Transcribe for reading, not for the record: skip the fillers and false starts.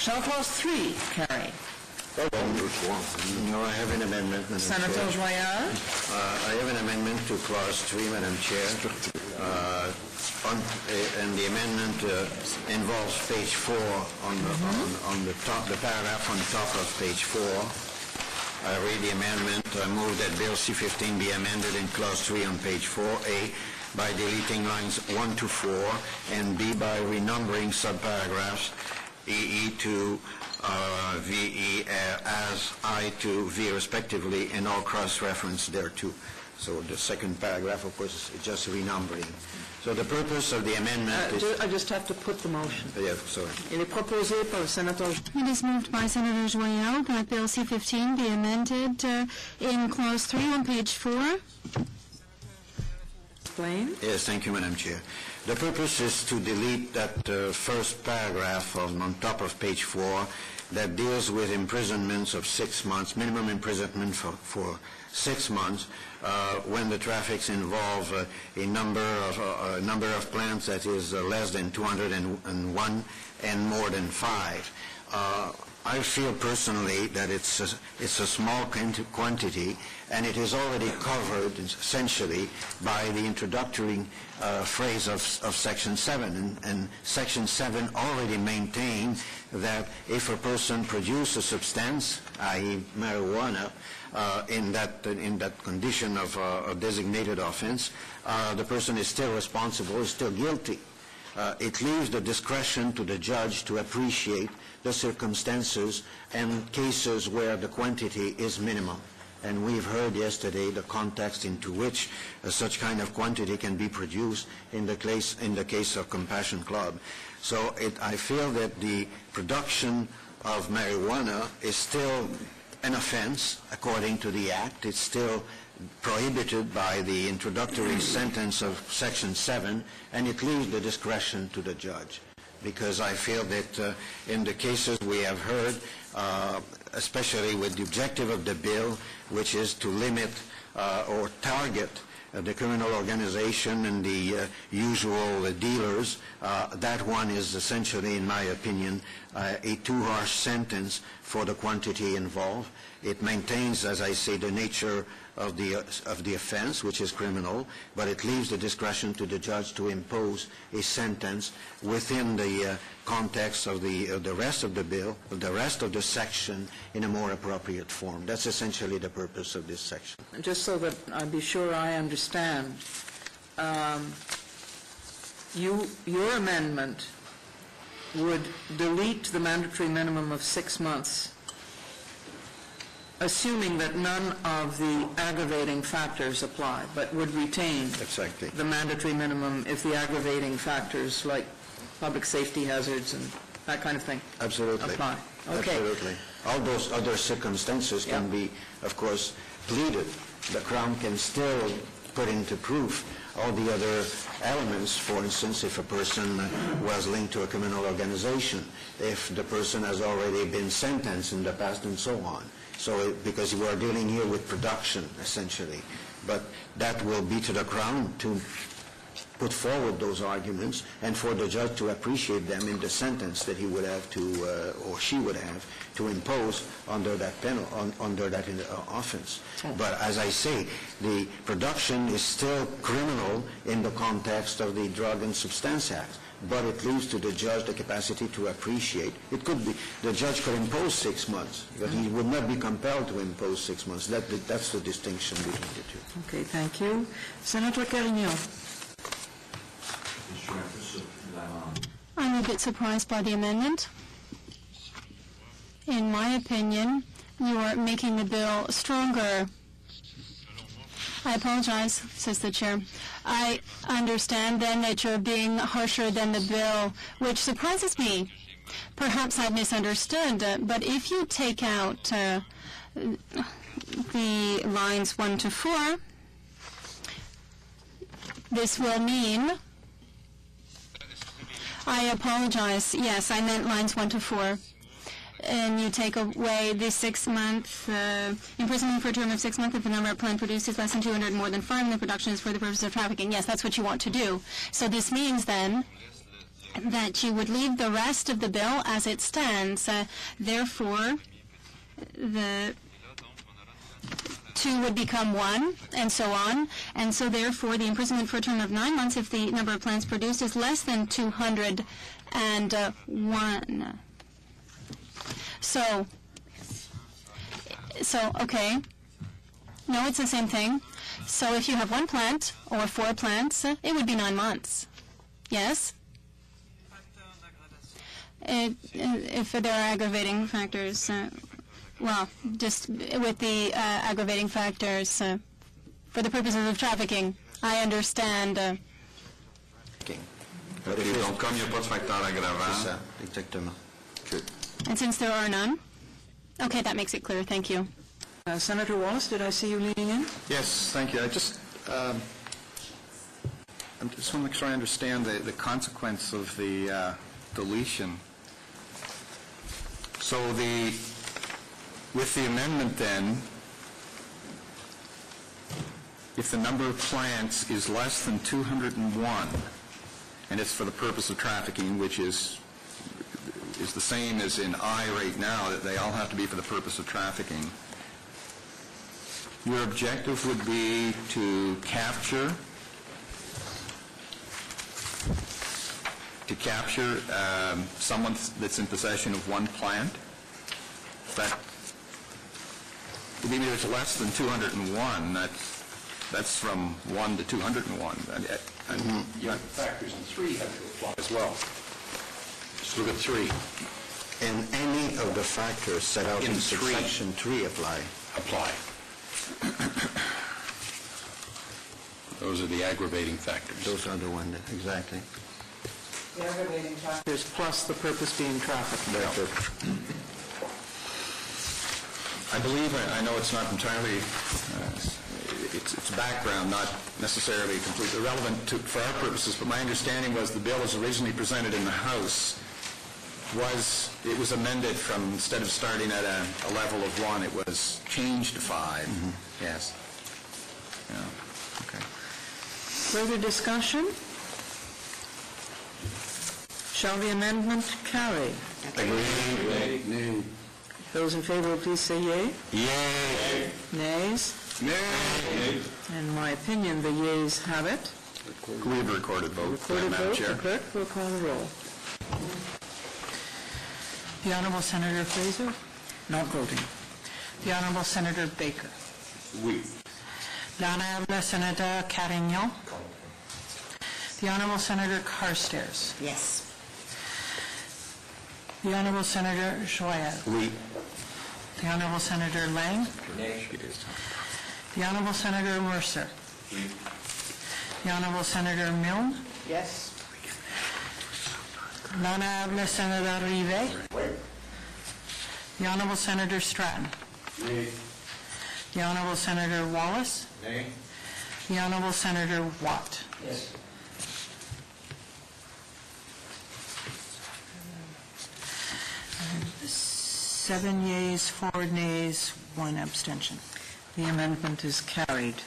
Shall Clause 3 carry? No, I have an amendment, Madam Senator Chair. Joyal? I have an amendment to Clause 3, Madam Chair. And the amendment involves page 4 on the top, the paragraph on top of page 4. I read the amendment. I move that Bill C-15 be amended in Clause 3 on page 4A by deleting lines 1 to 4 and B by renumbering subparagraphs EE to VE as I to V respectively, and all cross-reference thereto. So the second paragraph, of course, is just renumbering. So the purpose of the amendment is... I just have to put the motion. Yeah, sorry. Il est proposé par le sénateur. It is moved by Senator Joyal that Bill C-15 be amended in Clause 3 on page 4. Explain. Yes, thank you, Madam Chair. The purpose is to delete that first paragraph on top of page 4 that deals with imprisonments of 6 months, minimum imprisonment for 6 months when the traffics involve a number of plants that is less than 201 and more than 5. I feel personally that it's a small quantity, and it is already covered essentially by the introductory phrase of Section 7. And Section 7 already maintained that if a person produces a substance, i.e. marijuana, in that condition of a designated offense, the person is still responsible, is still guilty. It leaves the discretion to the judge to appreciate the circumstances and cases where the quantity is minimum. And we've heard yesterday the context into which such kind of quantity can be produced in the case of Compassion Club. So I feel that the production of marijuana is still an offense according to the Act. It's still prohibited by the introductory sentence of Section 7, and it leaves the discretion to the judge. Because I feel that in the cases we have heard, especially with the objective of the bill, which is to limit or target the criminal organization and the usual dealers, that one is essentially, in my opinion, a too harsh sentence for the quantity involved. It maintains, as I say, the nature of the offense, which is criminal, but it leaves the discretion to the judge to impose a sentence within the context of the rest of the bill, of the rest of the section, in a more appropriate form. That's essentially the purpose of this section. Just so that I be sure I understand, your amendment would delete the mandatory minimum of 6 months, assuming that none of the aggravating factors apply, but would retain Exactly. the mandatory minimum if the aggravating factors like public safety hazards and that kind of thing Absolutely. apply. Okay. Absolutely. All those other circumstances can be, of course, pleaded. The Crown can still put into proof all the other elements. For instance, if a person was linked to a criminal organization, if the person has already been sentenced in the past, and so on. So, because we are dealing here with production, essentially. But that will be to the Crown to put forward those arguments, and for the judge to appreciate them in the sentence that he would have to, or she would have, to impose under that offense. But as I say, the production is still criminal in the context of the Drug and Substance Act, but it leaves to the judge the capacity to appreciate. It could be, the judge could impose 6 months, but he would not be compelled to impose 6 months. That's the distinction between the two. Okay, thank you. Senator Carignan. I'm a bit surprised by the amendment. In my opinion, you are making the bill stronger. I apologize, says the chair. I understand then that you're being harsher than the bill, which surprises me. Perhaps I misunderstood, but if you take out the lines 1 to 4, this will mean... I apologize. Yes, I meant lines 1 to 4. And you take away the 6-month imprisonment for a term of 6 months if the number of plant produced is less than 200 and more than 5, and the production is for the purpose of trafficking. Yes, that's what you want to do. So this means then that you would leave the rest of the bill as it stands. Therefore, the 2 would become 1, and so on. And so therefore, the imprisonment for a term of 9 months if the number of plants produced is less than 201. So, okay. No, it's the same thing. So if you have 1 plant or 4 plants, it would be 9 months. Yes? If there are aggravating factors, well, just with the aggravating factors for the purposes of trafficking, I understand. Donc, comme il n'y a pas de facteur aggravant. C'est ça, exactement. And since there are none, okay, that makes it clear. Thank you. Senator Wallace, did I see you leaning in? Yes, thank you. I just want to make sure I understand the consequence of the deletion. So with the amendment then, if the number of plants is less than 201, and it's for the purpose of trafficking, which is the same as in I right now, that they all have to be for the purpose of trafficking, your objective would be to capture someone that's in possession of 1 plant. Even if it's less than 201, that's from 1 to 201. The factors in 3 have to apply as well. Just look at 3. And any of the factors set out in subsection 3 apply. Those are the aggravating factors. Those are the ones, exactly. The aggravating factors plus the purpose being trafficking. I believe, I know it's not entirely, it's background, not necessarily completely relevant for our purposes, but my understanding was the bill as originally presented in the House it was amended from, instead of starting at a level of 1, it was changed to 5. Mm-hmm. Yes. Yeah. Okay. Further discussion? Shall the amendment carry? Nay. Those in favor, please say yea. Yay. Nays? Nay. In my opinion, the yeas have it. Could we have a recorded vote? Recorded Madam vote. Chair? The clerk will call the roll. The Honourable Senator Fraser? Not voting. The Honourable Senator Baker? Oui. L'Honourable Senator Carignan? The Honourable Senator Carstairs? Yes. The Honourable Senator Joyal? Oui. The Honourable Senator Lang? The Honourable Senator Mercer? The Honourable Senator Milne? Yes. L'Honourable Senator Rivet? The Honourable Senator Stratton? The Honourable Senator Wallace? The Honourable Senator Watt? Yes. Seven yeas, 4 nays, 1 abstention. The amendment is carried.